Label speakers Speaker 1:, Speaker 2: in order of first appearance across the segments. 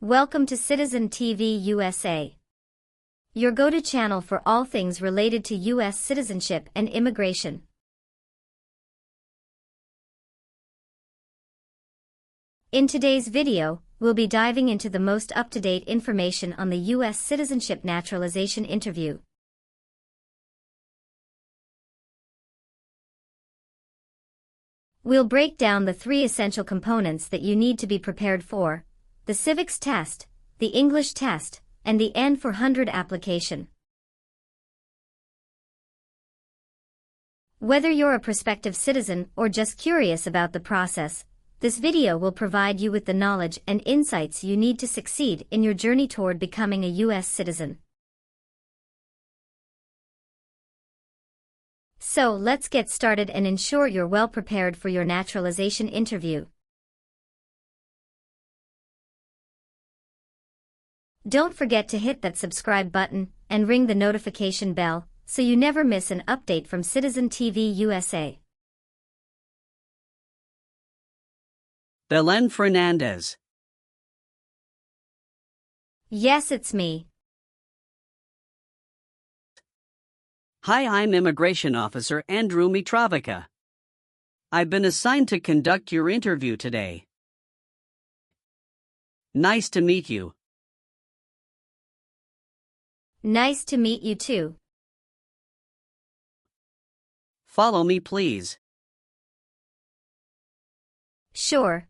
Speaker 1: Welcome to Citizen TV USA, your go-to channel for all things related to U.S. citizenship and immigration. In today's video, we'll be diving into the most up-to-date information on the U.S. Citizenship Naturalization Interview. We'll break down the 3 essential components that you need to be prepared for: the Civics test, the English test, and the N-400 application. Whether you're a prospective citizen or just curious about the process, this video will provide you with the knowledge and insights you need to succeed in your journey toward becoming a U.S. citizen. So let's get started and ensure you're well prepared for your naturalization interview. Don't forget to hit that subscribe button and ring the notification bell so you never miss an update from Citizen TV USA.
Speaker 2: Belen Fernandez.
Speaker 1: Yes, it's me.
Speaker 2: Hi, I'm Immigration Officer Andrew Mitrovica. I've been assigned to conduct your interview today. Nice to meet you.
Speaker 1: Nice to meet you too.
Speaker 2: Follow me, please.
Speaker 1: Sure.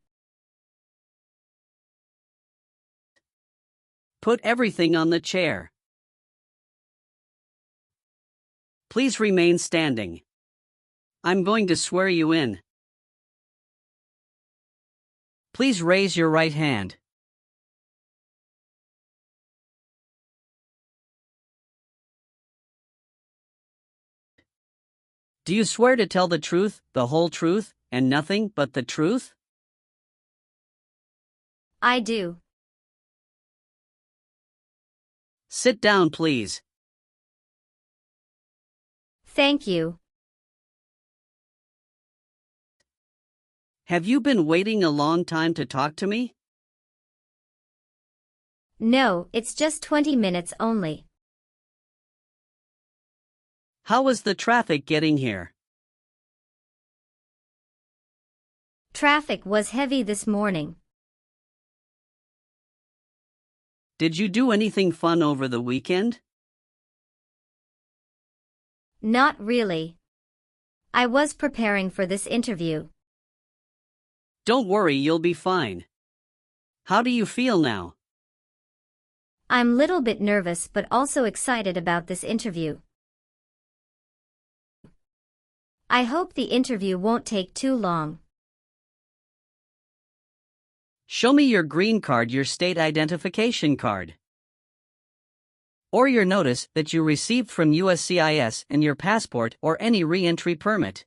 Speaker 2: Put everything on the chair. Please remain standing. I'm going to swear you in. Please raise your right hand. Do you swear to tell the truth, the whole truth, and nothing but the truth?
Speaker 1: I do.
Speaker 2: Sit down, please.
Speaker 1: Thank you.
Speaker 2: Have you been waiting a long time to talk to me?
Speaker 1: No, it's just 20 minutes only.
Speaker 2: How was the traffic getting here?
Speaker 1: Traffic was heavy this morning.
Speaker 2: Did you do anything fun over the weekend?
Speaker 1: Not really. I was preparing for this interview.
Speaker 2: Don't worry, you'll be fine. How do you feel now?
Speaker 1: I'm a little bit nervous but also excited about this interview. I hope the interview won't take too long.
Speaker 2: Show me your green card, your state identification card, or your notice that you received from USCIS, and your passport or any re-entry permit.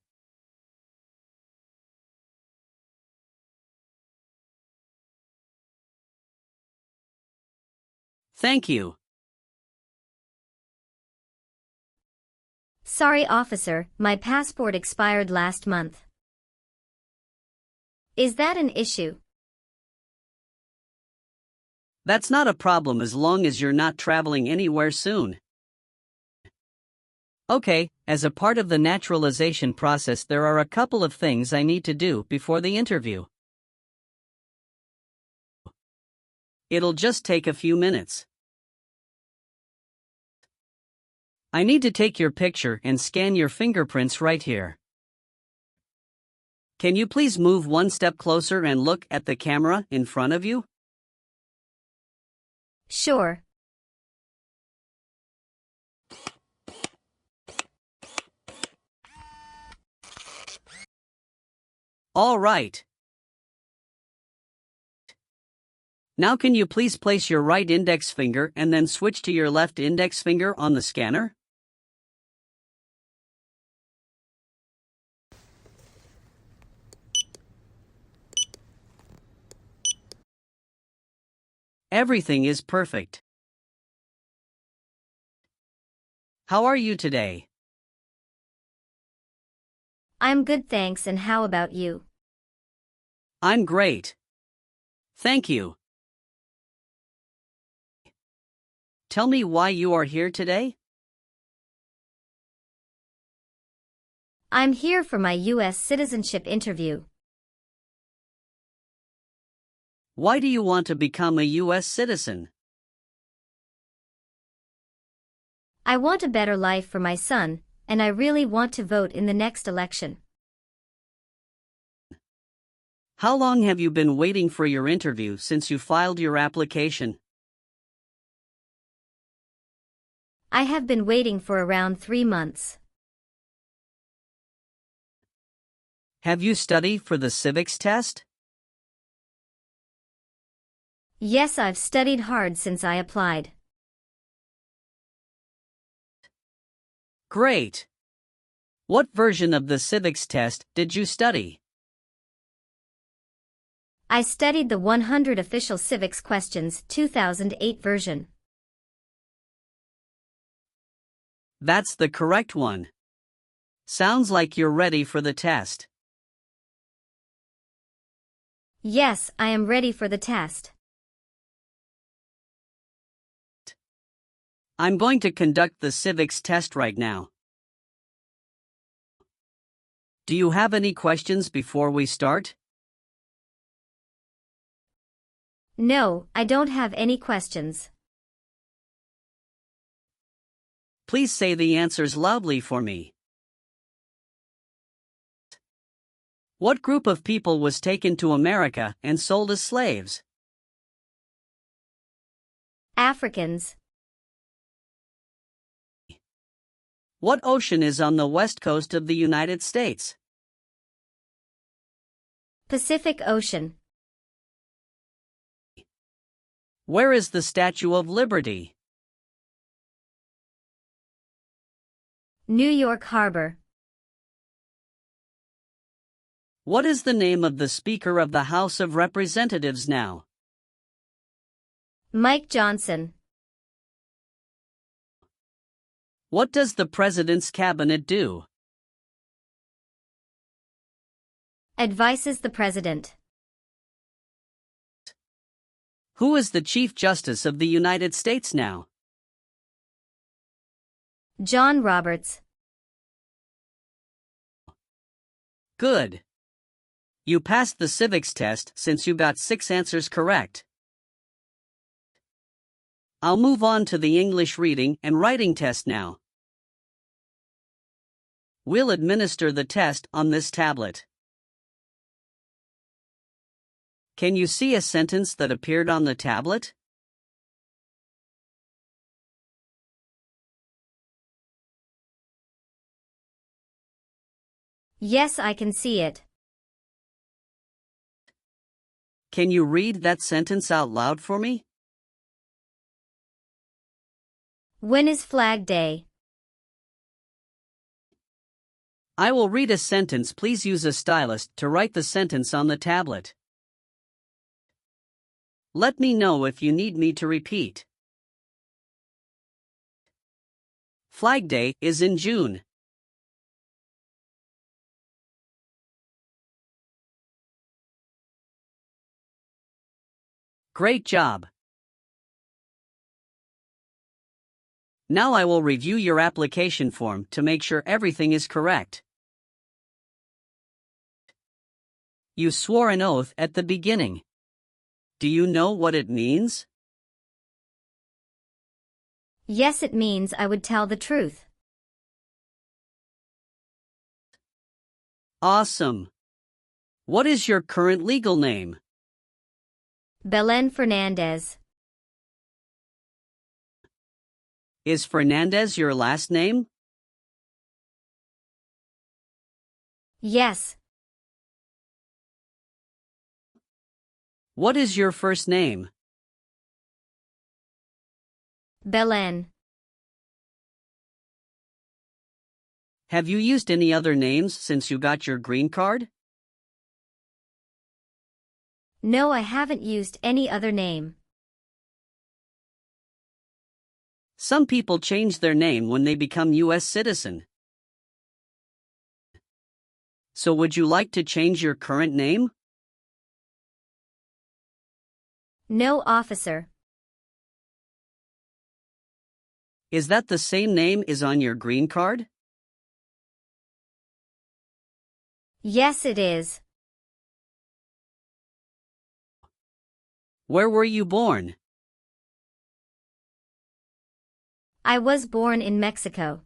Speaker 2: Thank you.
Speaker 1: Sorry, officer, my passport expired last month. Is that an issue?
Speaker 2: That's not a problem as long as you're not traveling anywhere soon. Okay, as a part of the naturalization process, there are a couple of things I need to do before the interview. It'll just take a few minutes. I need to take your picture and scan your fingerprints right here. Can you please move one step closer and look at the camera in front of you?
Speaker 1: Sure.
Speaker 2: All right. Now can you please place your right index finger and then switch to your left index finger on the scanner? Everything is perfect. How are you today?
Speaker 1: I'm good, thanks, and how about you?
Speaker 2: I'm great. Thank you. Tell me why you are here today?
Speaker 1: I'm here for my US citizenship interview.
Speaker 2: Why do you want to become a US citizen?
Speaker 1: I want a better life for my son, and I really want to vote in the next election.
Speaker 2: How long have you been waiting for your interview since you filed your application?
Speaker 1: I have been waiting for around 3 months.
Speaker 2: Have you studied for the civics test?
Speaker 1: Yes, I've studied hard since I applied.
Speaker 2: Great! What version of the civics test did you study?
Speaker 1: I studied the 100 Official Civics Questions 2008 version.
Speaker 2: That's the correct one. Sounds like you're ready for the test.
Speaker 1: Yes, I am ready for the test.
Speaker 2: I'm going to conduct the civics test right now. Do you have any questions before we start?
Speaker 1: No, I don't have any questions.
Speaker 2: Please say the answers loudly for me. What group of people was taken to America and sold as slaves?
Speaker 1: Africans.
Speaker 2: What ocean is on the west coast of the United States?
Speaker 1: Pacific Ocean.
Speaker 2: Where is the Statue of Liberty?
Speaker 1: New York Harbor.
Speaker 2: What is the name of the Speaker of the House of Representatives now?
Speaker 1: Mike Johnson.
Speaker 2: What does the President's Cabinet do?
Speaker 1: Advises the President.
Speaker 2: Who is the Chief Justice of the United States now?
Speaker 1: John Roberts.
Speaker 2: Good. You passed the civics test since you got 6 answers correct. I'll move on to the English reading and writing test now. We'll administer the test on this tablet. Can you see a sentence that appeared on the tablet?
Speaker 1: Yes, I can see it.
Speaker 2: Can you read that sentence out loud for me?
Speaker 1: When is Flag Day?
Speaker 2: I will read a sentence. Please use a stylus to write the sentence on the tablet. Let me know if you need me to repeat. Flag Day is in June. Great job. Now I will review your application form to make sure everything is correct. You swore an oath at the beginning. Do you know what it means?
Speaker 1: Yes, it means I would tell the truth.
Speaker 2: Awesome. What is your current legal name?
Speaker 1: Belen Fernandez.
Speaker 2: Is Fernandez your last name?
Speaker 1: Yes.
Speaker 2: What is your first name?
Speaker 1: Belen.
Speaker 2: Have you used any other names since you got your green card?
Speaker 1: No, I haven't used any other name.
Speaker 2: Some people change their name when they become US citizen. So would you like to change your current name?
Speaker 1: No, officer.
Speaker 2: Is that the same name is on your green card?
Speaker 1: Yes, it is.
Speaker 2: Where were you born?
Speaker 1: I was born in Mexico.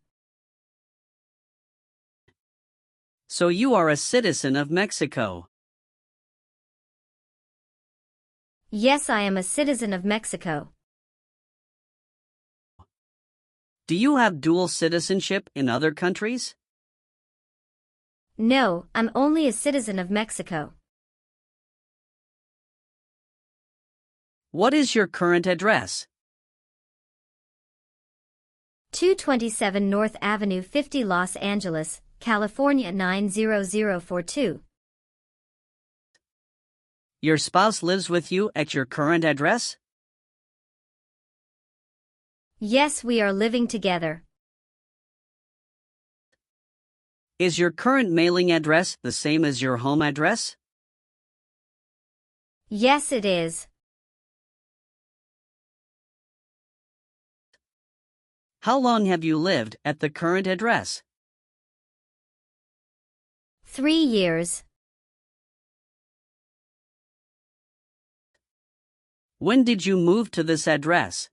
Speaker 2: So you are a citizen of Mexico.
Speaker 1: Yes, I am a citizen of Mexico.
Speaker 2: Do you have dual citizenship in other countries?
Speaker 1: No, I'm only a citizen of Mexico.
Speaker 2: What is your current address?
Speaker 1: 227 North Avenue 50 Los Angeles, California 90042.
Speaker 2: Your spouse lives with you at your current address?
Speaker 1: Yes, we are living together.
Speaker 2: Is your current mailing address the same as your home address?
Speaker 1: Yes, it is.
Speaker 2: How long have you lived at the current address?
Speaker 1: 3 years.
Speaker 2: When did you move to this address?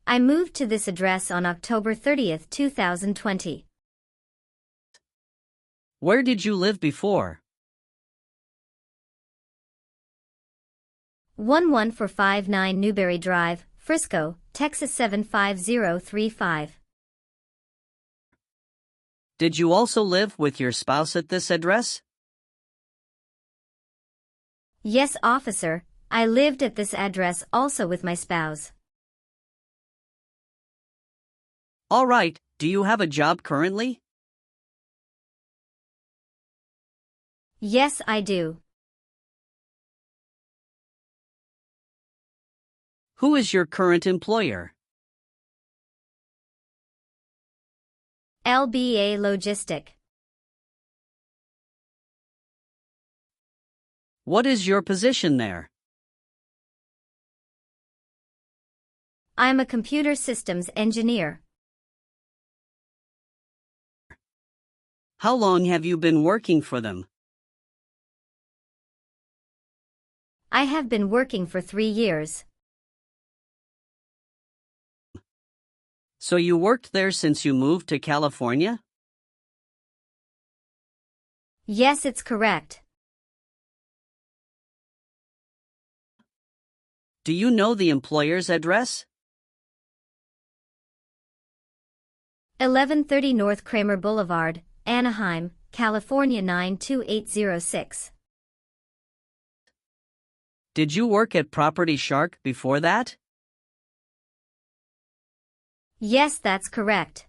Speaker 1: I moved to this address on October 30th, 2020.
Speaker 2: Where did you live before?
Speaker 1: 11459 Newberry Drive, Frisco, Texas 75035.
Speaker 2: Did you also live with your spouse at this address?
Speaker 1: Yes, officer, I lived at this address also with my spouse.
Speaker 2: All right, do you have a job currently?
Speaker 1: Yes, I do.
Speaker 2: Who is your current employer?
Speaker 1: LBA Logistic.
Speaker 2: What is your position there?
Speaker 1: I'm a computer systems engineer.
Speaker 2: How long have you been working for them?
Speaker 1: I have been working for 3 years.
Speaker 2: So you worked there since you moved to California?
Speaker 1: Yes, it's correct.
Speaker 2: Do you know the employer's address?
Speaker 1: 1130 North Kramer Boulevard, Anaheim, California 92806.
Speaker 2: Did you work at Property Shark before that?
Speaker 1: Yes, that's correct.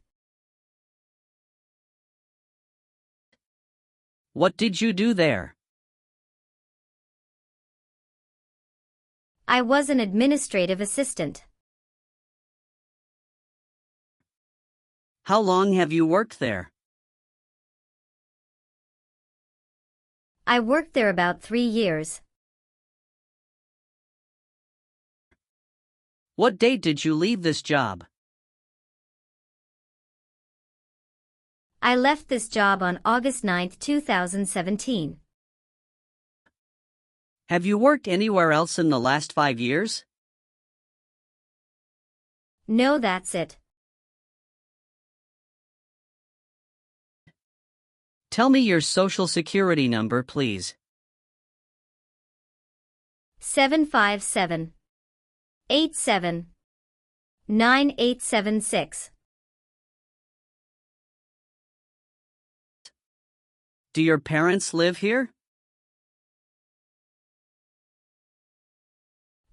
Speaker 2: What did you do there?
Speaker 1: I was an administrative assistant.
Speaker 2: How long have you worked there?
Speaker 1: I worked there about 3 years.
Speaker 2: What date did you leave this job?
Speaker 1: I left this job on August 9, 2017.
Speaker 2: Have you worked anywhere else in the last 5 years?
Speaker 1: No, that's it.
Speaker 2: Tell me your social security number, please.
Speaker 1: 757 87 9876.
Speaker 2: Do your parents live here?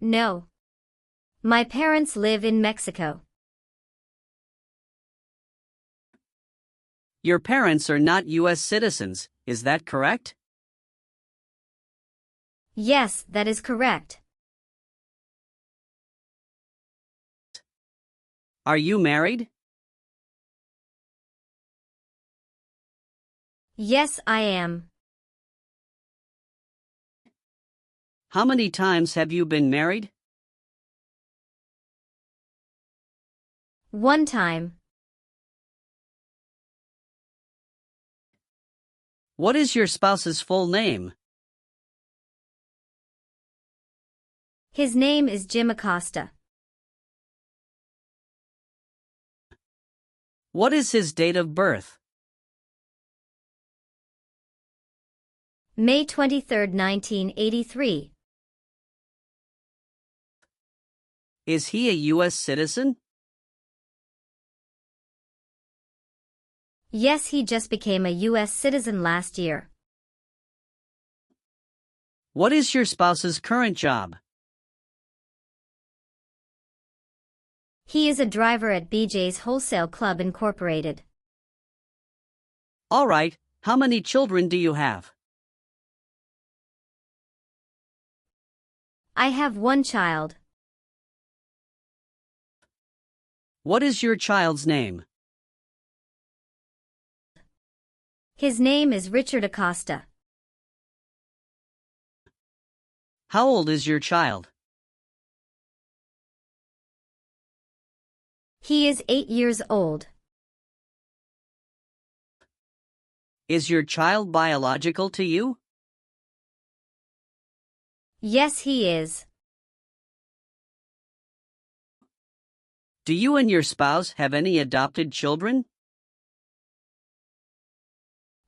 Speaker 1: No. My parents live in Mexico.
Speaker 2: Your parents are not US citizens, is that correct?
Speaker 1: Yes, that is correct.
Speaker 2: Are you married?
Speaker 1: Yes, I am.
Speaker 2: How many times have you been married?
Speaker 1: One time.
Speaker 2: What is your spouse's full name?
Speaker 1: His name is Jim Acosta.
Speaker 2: What is his date of birth?
Speaker 1: May 23, 1983.
Speaker 2: Is he a U.S. citizen?
Speaker 1: Yes, he just became a U.S. citizen last year.
Speaker 2: What is your spouse's current job?
Speaker 1: He is a driver at BJ's Wholesale Club Incorporated.
Speaker 2: All right, how many children do you have?
Speaker 1: I have one child.
Speaker 2: What is your child's name?
Speaker 1: His name is Richard Acosta.
Speaker 2: How old is your child?
Speaker 1: He is 8 years old.
Speaker 2: Is your child biological to you?
Speaker 1: Yes, he is.
Speaker 2: Do you and your spouse have any adopted children?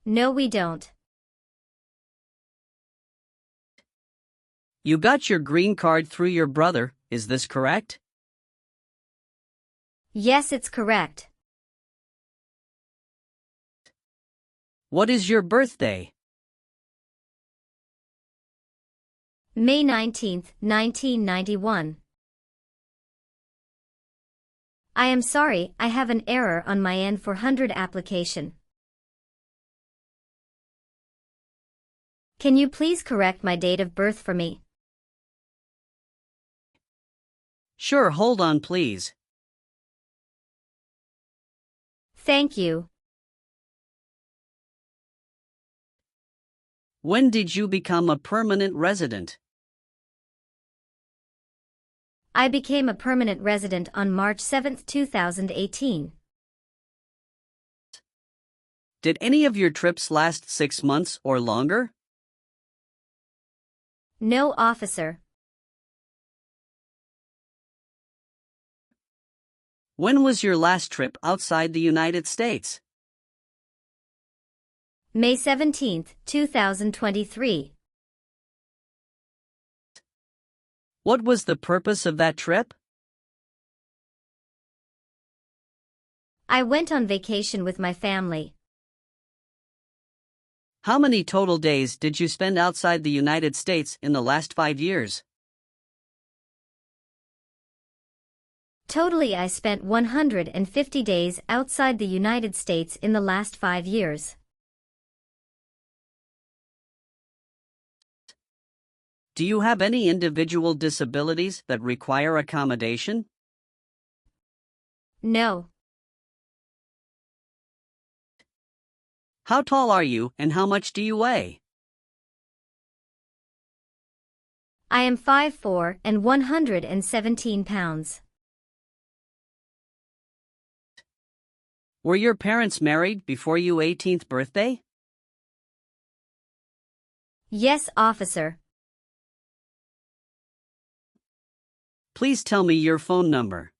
Speaker 1: No, we don't.
Speaker 2: You got your green card through your brother, is this correct?
Speaker 1: Yes, it's correct.
Speaker 2: What is your birthday?
Speaker 1: May 19, 1991. I am sorry, I have an error on my N-400 application. Can you please correct my date of birth for me?
Speaker 2: Sure, hold on please.
Speaker 1: Thank you.
Speaker 2: When did you become a permanent resident?
Speaker 1: I became a permanent resident on March 7, 2018.
Speaker 2: Did any of your trips last 6 months or longer?
Speaker 1: No, officer.
Speaker 2: When was your last trip outside the United States?
Speaker 1: May 17, 2023.
Speaker 2: What was the purpose of that trip?
Speaker 1: I went on vacation with my family.
Speaker 2: How many total days did you spend outside the United States in the last 5 years?
Speaker 1: Totally, I spent 150 days outside the United States in the last 5 years.
Speaker 2: Do you have any individual disabilities that require accommodation?
Speaker 1: No.
Speaker 2: How tall are you and how much do you weigh?
Speaker 1: I am 5'4" and 117 pounds.
Speaker 2: Were your parents married before your 18th birthday?
Speaker 1: Yes, officer.
Speaker 2: Please tell me your phone number.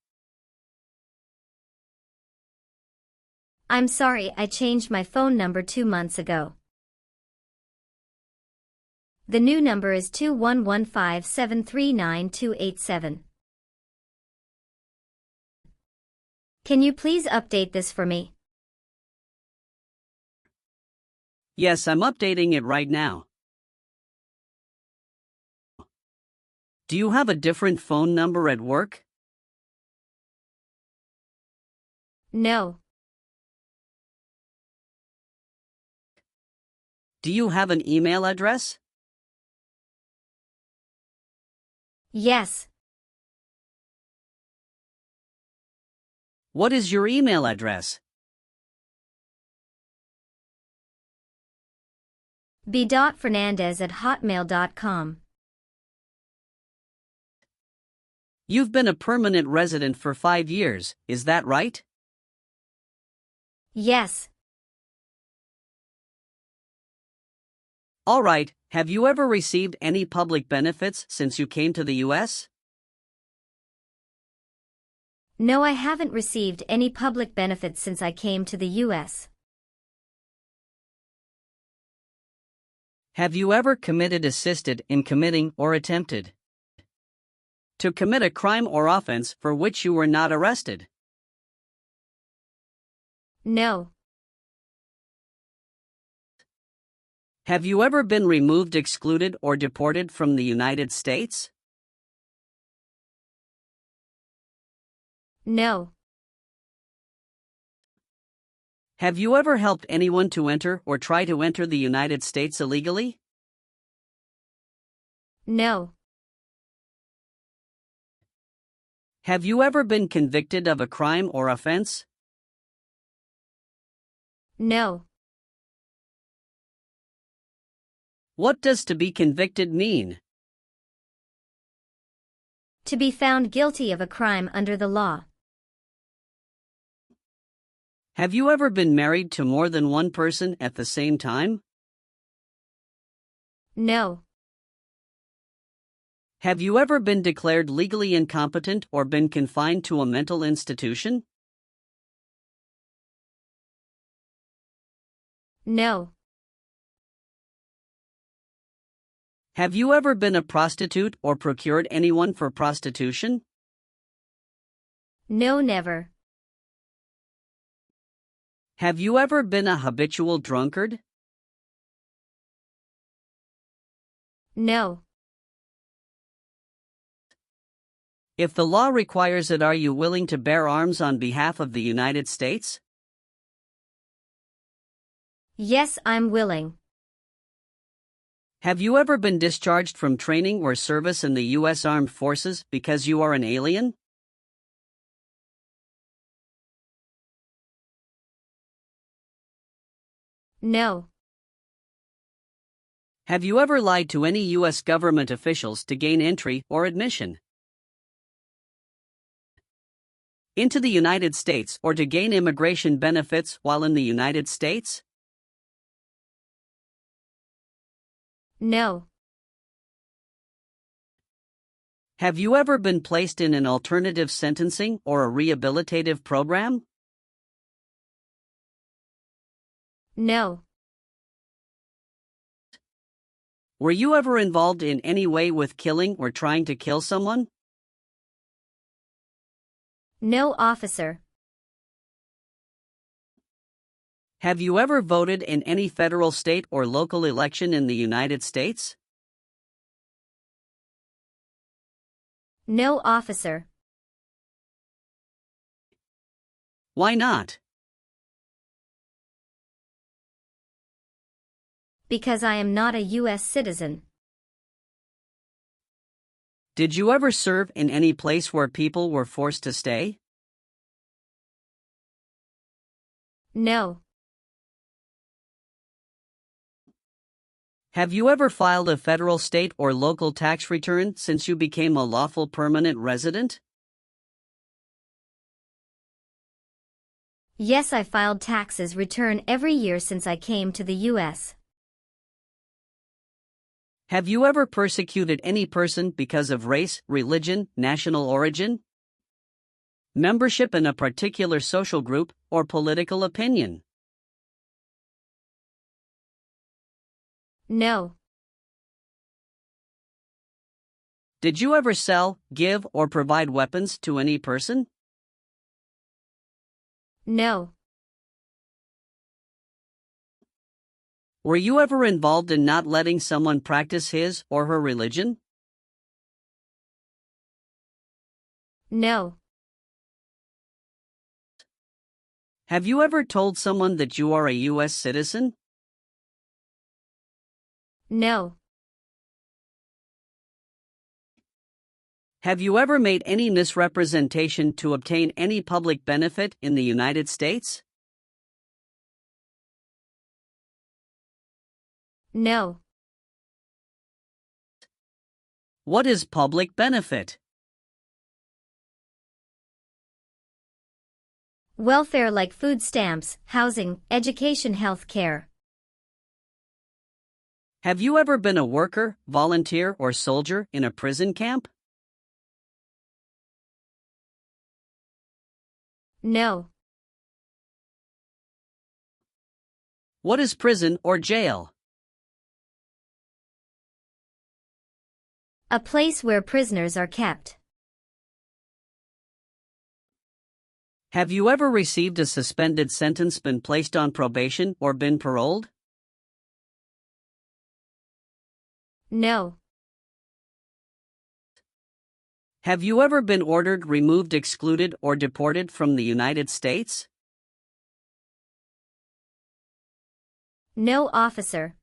Speaker 1: I'm sorry, I changed my phone number 2 months ago. The new number is 2115739287. Can you please update this for me?
Speaker 2: Yes, I'm updating it right now. Do you have a different phone number at work?
Speaker 1: No.
Speaker 2: Do you have an email address?
Speaker 1: Yes.
Speaker 2: What is your email address?
Speaker 1: b.fernandez@hotmail.com.
Speaker 2: You've been a permanent resident for 5 years, is that right?
Speaker 1: Yes.
Speaker 2: Alright, have you ever received any public benefits since you came to the US?
Speaker 1: No, I haven't received any public benefits since I came to the US.
Speaker 2: Have you ever assisted in committing or attempted to commit a crime or offense for which you were not arrested?
Speaker 1: No.
Speaker 2: Have you ever been removed, excluded, or deported from the United States?
Speaker 1: No.
Speaker 2: Have you ever helped anyone to enter or try to enter the United States illegally?
Speaker 1: No.
Speaker 2: Have you ever been convicted of a crime or offense?
Speaker 1: No.
Speaker 2: What does to be convicted mean?
Speaker 1: To be found guilty of a crime under the law.
Speaker 2: Have you ever been married to more than one person at the same time?
Speaker 1: No.
Speaker 2: Have you ever been declared legally incompetent or been confined to a mental institution?
Speaker 1: No.
Speaker 2: Have you ever been a prostitute or procured anyone for prostitution?
Speaker 1: No, never.
Speaker 2: Have you ever been a habitual drunkard?
Speaker 1: No.
Speaker 2: If the law requires it, are you willing to bear arms on behalf of the United States?
Speaker 1: Yes, I'm willing.
Speaker 2: Have you ever been discharged from training or service in the U.S. Armed Forces because you are an alien?
Speaker 1: No.
Speaker 2: Have you ever lied to any U.S. government officials to gain entry or admission into the United States or to gain immigration benefits while in the United States?
Speaker 1: No.
Speaker 2: Have you ever been placed in an alternative sentencing or a rehabilitative program?
Speaker 1: No.
Speaker 2: Were you ever involved in any way with killing or trying to kill someone?
Speaker 1: No, officer.
Speaker 2: Have you ever voted in any federal, state, or local election in the United States?
Speaker 1: No, officer.
Speaker 2: Why not?
Speaker 1: Because I am not a U.S. citizen.
Speaker 2: Did you ever serve in any place where people were forced to stay?
Speaker 1: No.
Speaker 2: Have you ever filed a federal, state, or local tax return since you became a lawful permanent resident?
Speaker 1: Yes, I filed taxes return every year since I came to the U.S.
Speaker 2: Have you ever persecuted any person because of race, religion, national origin, membership in a particular social group, or political opinion?
Speaker 1: No.
Speaker 2: Did you ever sell, give, or provide weapons to any person?
Speaker 1: No.
Speaker 2: Were you ever involved in not letting someone practice his or her religion?
Speaker 1: No.
Speaker 2: Have you ever told someone that you are a U.S. citizen?
Speaker 1: No.
Speaker 2: Have you ever made any misrepresentation to obtain any public benefit in the United States?
Speaker 1: No.
Speaker 2: What is public benefit?
Speaker 1: Welfare like food stamps, housing, education, health care.
Speaker 2: Have you ever been a worker, volunteer, or soldier in a prison camp?
Speaker 1: No.
Speaker 2: What is prison or jail?
Speaker 1: A place where prisoners are kept.
Speaker 2: Have you ever received a suspended sentence, been placed on probation, or been paroled?
Speaker 1: No.
Speaker 2: Have you ever been ordered, removed, excluded, or deported from the United States?
Speaker 1: No, officer.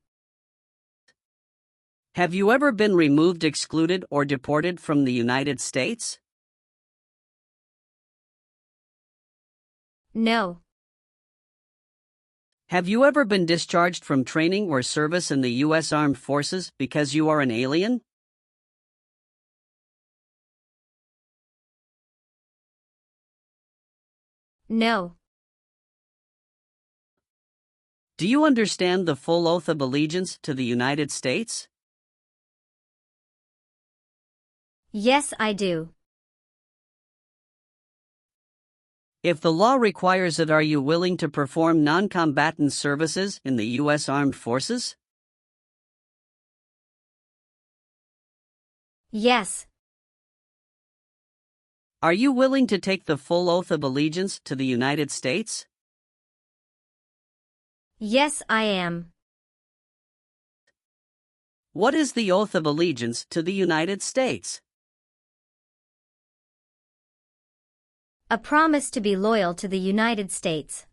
Speaker 2: Have you ever been removed, excluded, or deported from the United States?
Speaker 1: No.
Speaker 2: Have you ever been discharged from training or service in the U.S. Armed Forces because you are an alien?
Speaker 1: No.
Speaker 2: Do you understand the full oath of allegiance to the United States?
Speaker 1: Yes, I do.
Speaker 2: If the law requires it, are you willing to perform non-combatant services in the U.S. Armed Forces?
Speaker 1: Yes.
Speaker 2: Are you willing to take the full oath of allegiance to the United States?
Speaker 1: Yes, I am.
Speaker 2: What is the oath of allegiance to the United States?
Speaker 1: A promise to be loyal to the United States.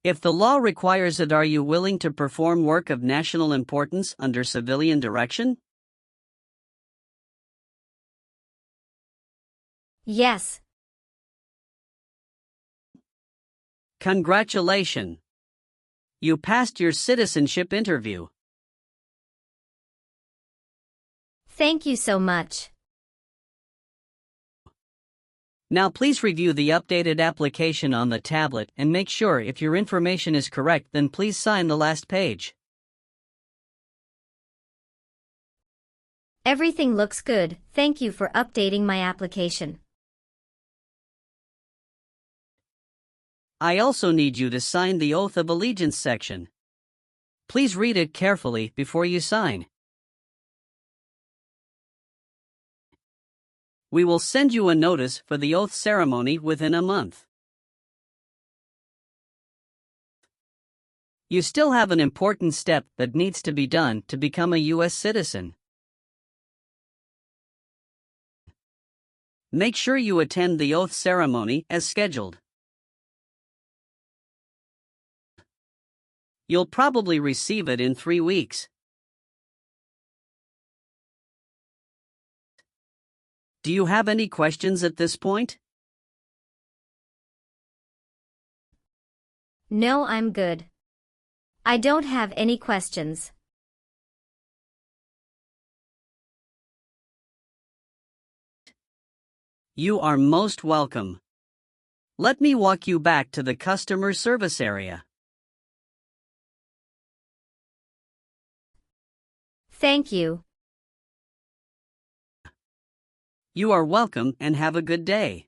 Speaker 2: If the law requires it, are you willing to perform work of national importance under civilian direction?
Speaker 1: Yes.
Speaker 2: Congratulations! You passed your citizenship interview.
Speaker 1: Thank you so much.
Speaker 2: Now please review the updated application on the tablet and make sure if your information is correct, then please sign the last page.
Speaker 1: Everything looks good, thank you for updating my application.
Speaker 2: I also need you to sign the Oath of Allegiance section. Please read it carefully before you sign. We will send you a notice for the oath ceremony within a month. You still have an important step that needs to be done to become a U.S. citizen. Make sure you attend the oath ceremony as scheduled. You'll probably receive it in 3 weeks. Do you have any questions at this point?
Speaker 1: No, I'm good. I don't have any questions.
Speaker 2: You are most welcome. Let me walk you back to the customer service area.
Speaker 1: Thank you.
Speaker 2: You are welcome and have a good day.